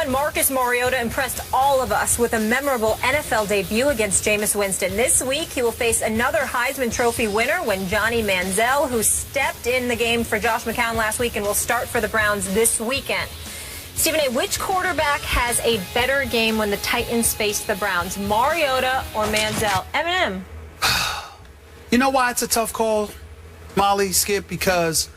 man Marcus Mariota impressed all of us with a memorable NFL debut against Jameis Winston. This week, he will face another Heisman Trophy winner when Johnny Manziel, who stepped in the game for Josh McCown last week and will start for the Browns this weekend. Stephen A., which quarterback has a better game when the Titans face the Browns, Mariota or Manziel? Eminem. You know why it's a tough call, Molly, Skip? Because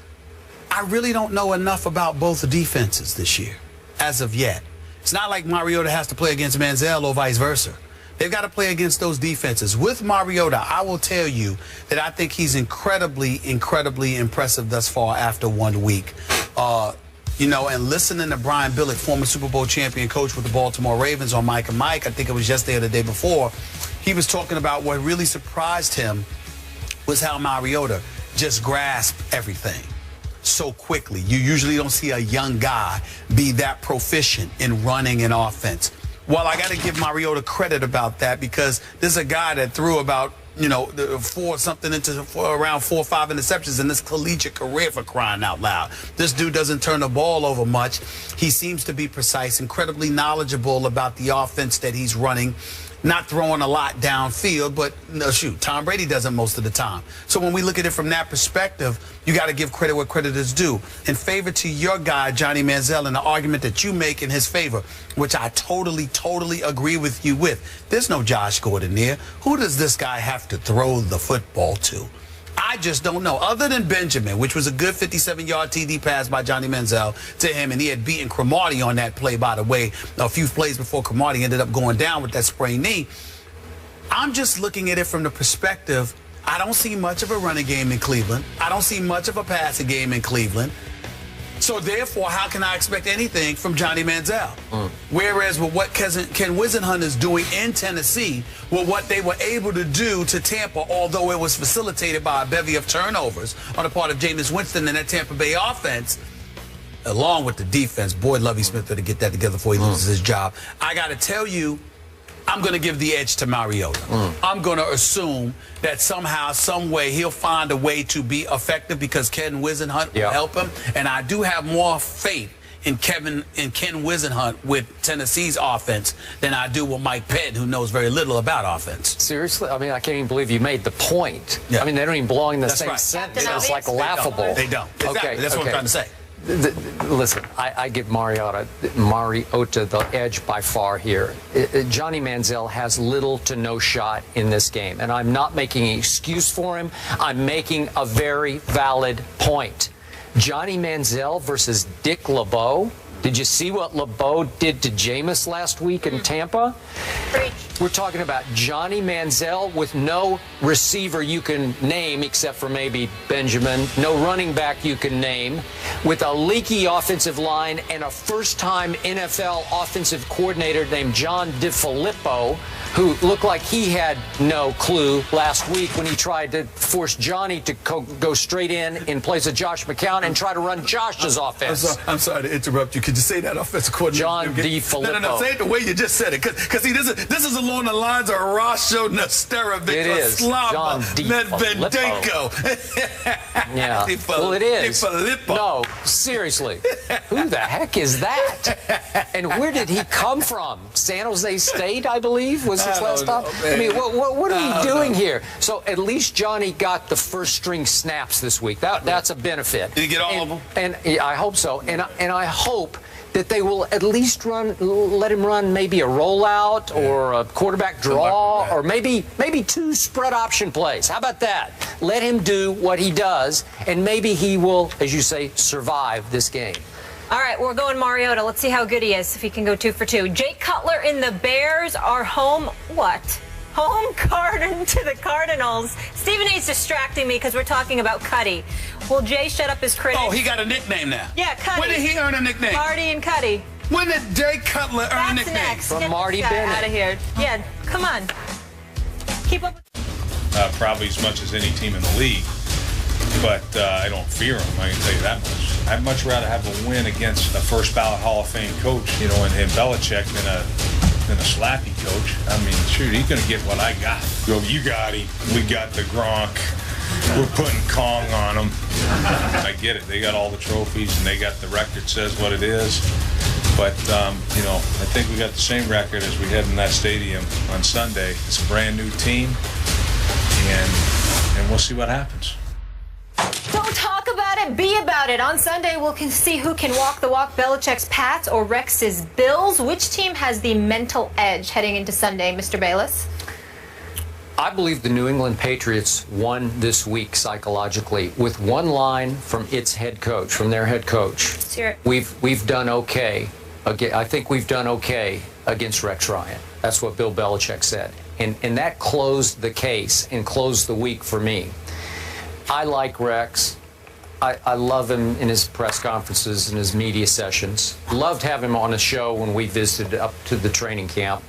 I really don't know enough about both defenses this year, as of yet. It's not like Mariota has to play against Manziel or vice versa. They've got to play against those defenses. With Mariota, I will tell you that I think he's incredibly impressive thus far after 1 week. You know, and listening to Brian Billick, former Super Bowl champion coach with the Baltimore Ravens on Mike and Mike, I think it was yesterday or the day before, he was talking about what really surprised him was how Mariota just grasped everything so quickly. You usually don't see a young guy be that proficient in running an offense. Well, I got to give Mariota credit about that because this is a guy that threw about, you know, around 4 or 5 interceptions in this collegiate career, for crying out loud. This dude doesn't turn the ball over much. He seems to be precise, incredibly knowledgeable about the offense that he's running. Not throwing a lot downfield, but no, shoot, Tom Brady doesn't most of the time. So when we look at it from that perspective, you got to give credit where credit is due. In favor to your guy, Johnny Manziel, and the argument that you make in his favor, which I totally agree with you with. There's no Josh Gordon there. Who does this guy have to throw the football to? I just don't know. Other than Benjamin, which was a good 57-yard TD pass by Johnny Manziel to him, and he had beaten Cromartie on that play, by the way, a few plays before Cromartie ended up going down with that sprained knee. I'm just looking at it from the perspective, I don't see much of a running game in Cleveland. I don't see much of a passing game in Cleveland. So, therefore, how can I expect anything from Johnny Manziel? Whereas with what Ken Wisenhunt is doing in Tennessee, with what they were able to do to Tampa, although it was facilitated by a bevy of turnovers on the part of Jameis Winston and that Tampa Bay offense, along with the defense, boy, Lovie Smith better get that together before he loses his job. I got to tell you, I'm going to give the edge to Mariota. I'm going to assume that somehow, some way, he'll find a way to be effective because Ken Wisenhunt will help him. And I do have more faith in Ken Wisenhunt with Tennessee's offense than I do with Mike Pettin, who knows very little about offense. Seriously? I mean, I can't even believe you made the point. I mean, they don't even belong in the same sentence. It's like laughable. They don't. Exactly. Okay. That's what I'm trying to say. Listen, I give Mariota the edge by far here. Johnny Manziel has little to no shot in this game, and I'm not making an excuse for him. I'm making a very valid point. Johnny Manziel versus Dick LeBeau. Did you see what LeBeau did to Jameis last week in Tampa? We're talking about Johnny Manziel with no receiver you can name except for maybe Benjamin, no running back you can name, with a leaky offensive line and a first-time NFL offensive coordinator named John DeFilippo, who looked like he had no clue last week when he tried to force Johnny to go straight in place of Josh McCown and try to run Josh's offense. I'm sorry to interrupt you. Could you say that offensive coordinator? John DeFilippo. No, say it the way you just said it. Because see, this is along the lines of Rasho Nesterovic, Slava Medvedenko. Yeah. Well, it is. No, seriously. Who the heck is that? And where did he come from? San Jose State, I believe, was his last stop? I mean, what are we doing here? So at least Johnny got the first string snaps this week. That's a benefit. Did he get all of them? And I hope so. And I hope that they will at least let him run maybe a rollout or a quarterback draw or maybe 2 spread option plays. How about that? Let him do what he does, and maybe he will, as you say, survive this game. All right, we're going Mariota. Let's see how good he is, if he can go 2 for 2. Jake Cutler in the Bears are home card to the Cardinals. Stephen A's distracting me because we're talking about Cuddy. Will Jay shut up his critics? Oh, he got a nickname now. Yeah, Cuddy. When did he earn a nickname? Marty and Cuddy. When did Jay Cutler earn a nickname? Next. From Get Marty this guy Bennett. out of here. Yeah, come on. Keep up with probably as much as any team in the league. But I don't fear him, I can tell you that much. I'd much rather have a win against a first ballot Hall of Fame coach, you know, and Belichick than a slappy coach. I mean, shoot, he's going to get what I got. Go, you got him. We got the Gronk. We're putting Kong on them. I get it. They got all the trophies, and they got the record says what it is. But, you know, I think we got the same record as we had in that stadium on Sunday. It's a brand new team, and we'll see what happens. Don't talk about it, be about it. On Sunday, we'll see who can walk the walk, Belichick's Pats or Rex's Bills. Which team has the mental edge heading into Sunday, Mr. Bayless? I believe the New England Patriots won this week psychologically with one line from its head coach, from their head coach. Let's hear it. We've done okay. I think we've done okay against Rex Ryan. That's what Bill Belichick said. And that closed the case and closed the week for me. I like Rex. I love him in his press conferences and his media sessions. Loved having him on a show when we visited up to the training camp.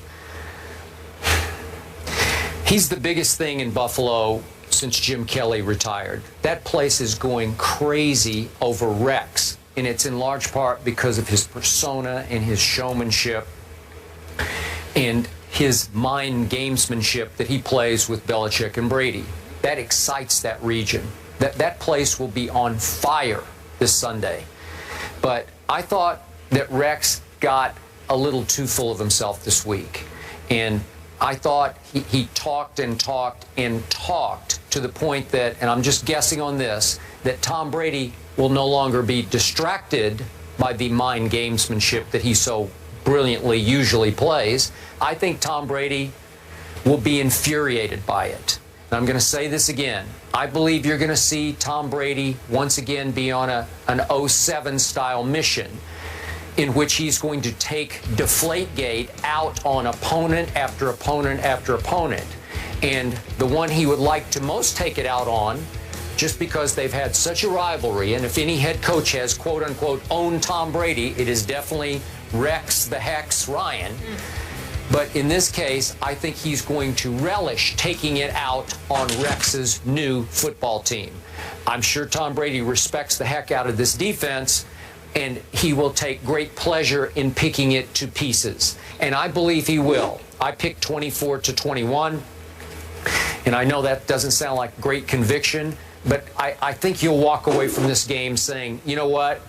He's the biggest thing in Buffalo since Jim Kelly retired. That place is going crazy over Rex, and it's in large part because of his persona and his showmanship and his mind gamesmanship that he plays with Belichick and Brady. That excites that region. That place will be on fire this Sunday. But I thought that Rex got a little too full of himself this week. And I thought he talked and talked and talked to the point that, and I'm just guessing on this, that Tom Brady will no longer be distracted by the mind gamesmanship that he so brilliantly usually plays. I think Tom Brady will be infuriated by it. And I'm going to say this again. I believe you're going to see Tom Brady once again be on an 07 style mission in which he's going to take Deflategate out on opponent after opponent after opponent. And the one he would like to most take it out on, just because they've had such a rivalry, and if any head coach has, quote-unquote, owned Tom Brady, it is definitely Rex the Hex Ryan. But in this case, I think he's going to relish taking it out on Rex's new football team. I'm sure Tom Brady respects the heck out of this defense, and he will take great pleasure in picking it to pieces. And I believe he will. I picked 24-21, and I know that doesn't sound like great conviction, but I think you'll walk away from this game saying, you know what?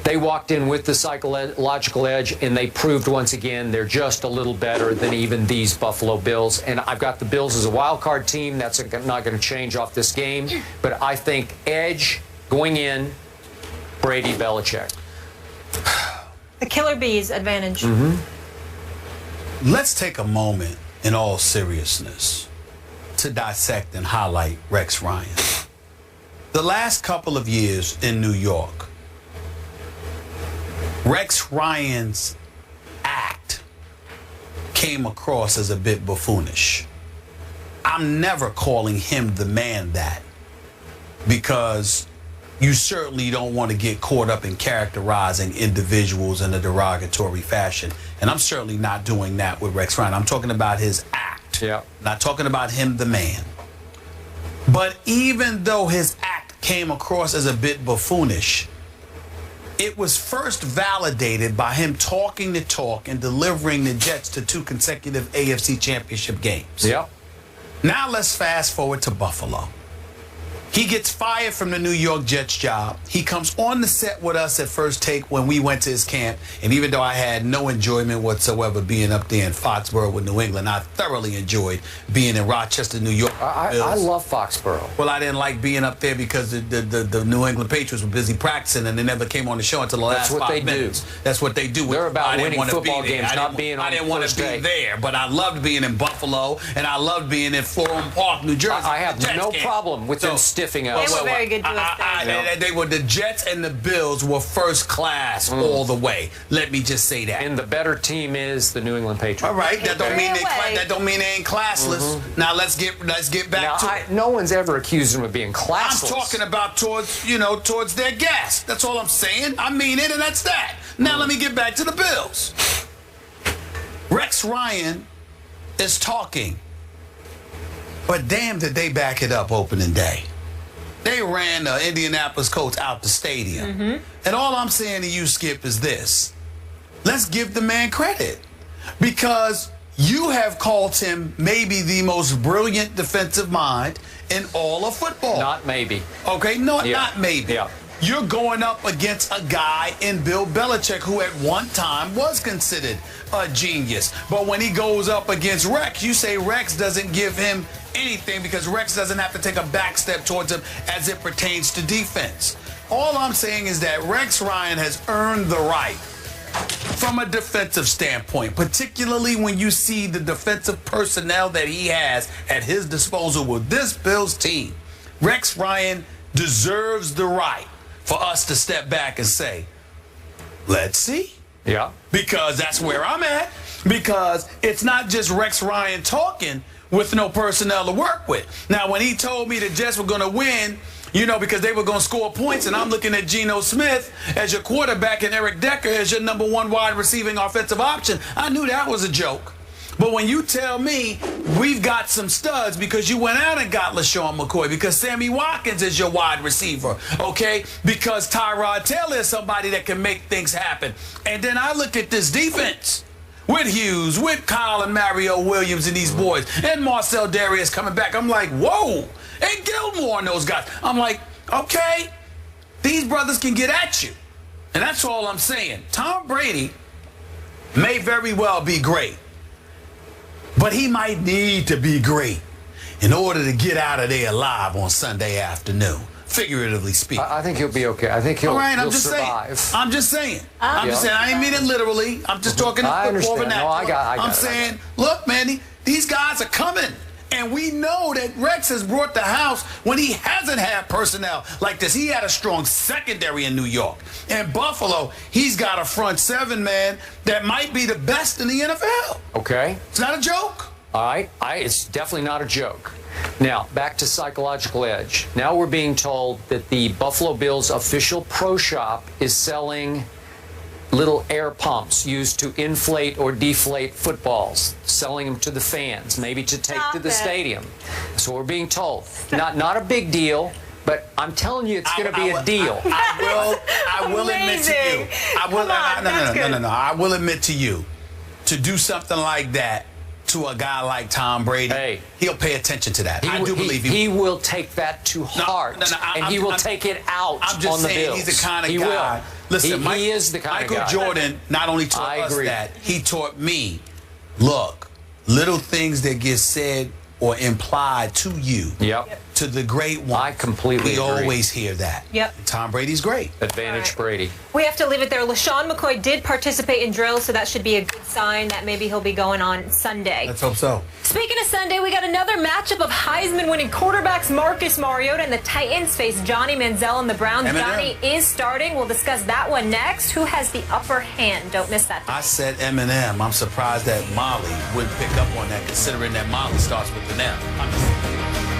They walked in with the psychological edge, and they proved once again they're just a little better than even these Buffalo Bills. And I've got the Bills as a wild card team. That's not going to change off this game. But I think edge going in, Brady, Belichick. The Killer Bees advantage. Let's take a moment in all seriousness to dissect and highlight Rex Ryan. The last couple of years in New York, Rex Ryan's act came across as a bit buffoonish. I'm never calling him the man that, because you certainly don't want to get caught up in characterizing individuals in a derogatory fashion. And I'm certainly not doing that with Rex Ryan. I'm talking about his act. Yeah. Not talking about him, the man. But even though his act came across as a bit buffoonish, it was first validated by him talking the talk and delivering the Jets to 2 consecutive AFC Championship games. Yep. Now let's fast forward to Buffalo. He gets fired from the New York Jets job. He comes on the set with us at First Take when we went to his camp. And even though I had no enjoyment whatsoever being up there in Foxborough with New England, I thoroughly enjoyed being in Rochester, New York. I love Foxborough. Well, I didn't like being up there because the New England Patriots were busy practicing and they never came on the show until the last 5 minutes. That's what they do. They're about winning football games, not being on I didn't want to be there, but I loved being in Buffalo and I loved being in Florham Park, New Jersey. I have no problem with them stiffing us. They were very good to us. They were the Jets and the Bills were first class all the way. Let me just say that. And the better team is the New England Patriots. All right, that don't mean they ain't classless. Now let's get back to it. No one's ever accused them of being classless. I'm talking about towards their guests. That's all I'm saying. I mean it, and that's that. Now let me get back to the Bills. Rex Ryan is talking, but damn did they back it up opening day. They ran the Indianapolis Colts out the stadium. And all I'm saying to you, Skip, is this. Let's give the man credit. Because you have called him maybe the most brilliant defensive mind in all of football. Not maybe. Okay, not maybe. Yeah. you're going up against a guy in Bill Belichick who at one time was considered a genius. But when he goes up against Rex, you say Rex doesn't give him anything because Rex doesn't have to take a back step towards him as it pertains to defense. All I'm saying is that Rex Ryan has earned the right from a defensive standpoint, particularly when you see the defensive personnel that he has at his disposal with this Bills team. Rex Ryan deserves the right for us to step back and say, let's see. Yeah. Because that's where I'm at. Because it's not just Rex Ryan talking with no personnel to work with. Now, when he told me the Jets were going to win, you know, because they were going to score points, and I'm looking at Geno Smith as your quarterback and Eric Decker as your number one wide receiving offensive option, I knew that was a joke. But when you tell me we've got some studs because you went out and got LaShawn McCoy, because Sammy Watkins is your wide receiver, okay, because Tyrod Taylor is somebody that can make things happen. And then I look at this defense with Hughes, with Kyle and Mario Williams and these boys, and Marcel Darius coming back. I'm like, whoa, and Gilmore and those guys. I'm like, okay, these brothers can get at you. And that's all I'm saying. Tom Brady may very well be great, but he might need to be great in order to get out of there alive on Sunday afternoon, figuratively speaking. I think he'll be okay. I think he'll, all right, he'll survive. I'm just saying. I'm just saying. I didn't mean it literally. I'm just talking I football understand. vernacular. No, I got I'm saying, look, man, these guys are coming. And we know that Rex has brought the house when he hasn't had personnel like this. He had a strong secondary in New York. In Buffalo, he's got a front seven, man, that might be the best in the NFL. Okay. It's not a joke. All right. It's definitely not a joke. Now, back to psychological edge. Now we're being told that the Buffalo Bills official pro shop is selling little air pumps used to inflate or deflate footballs, selling them to the fans, maybe to take to the stadium. So we're being told. Not a big deal, but I'm telling you it's going to be a deal. I will admit to you. I will admit to you, to do something like that to a guy like Tom Brady, he'll pay attention to that. I do believe he will take that to heart, and he will take it out I'm just on the saying, Bills. he's the kind of he guy. Will. Listen, he is the kind of guy. Michael Jordan not only taught us that, he taught me, look, little things that get said or implied to you, to the great one. I completely agree. We always hear that. Yep. Tom Brady's great. Advantage Brady. We have to leave it there. LaShawn McCoy did participate in drills, so that should be a good sign that maybe he'll be going on Sunday. Let's hope so. Speaking of Sunday, we got another matchup of Heisman-winning quarterbacks Marcus Mariota and the Titans face Johnny Manziel and the Browns. Johnny is starting. We'll discuss that one next. Who has the upper hand? Don't miss that. I said Eminem. I'm surprised that Molly wouldn't pick up on that, considering that Molly starts with an M.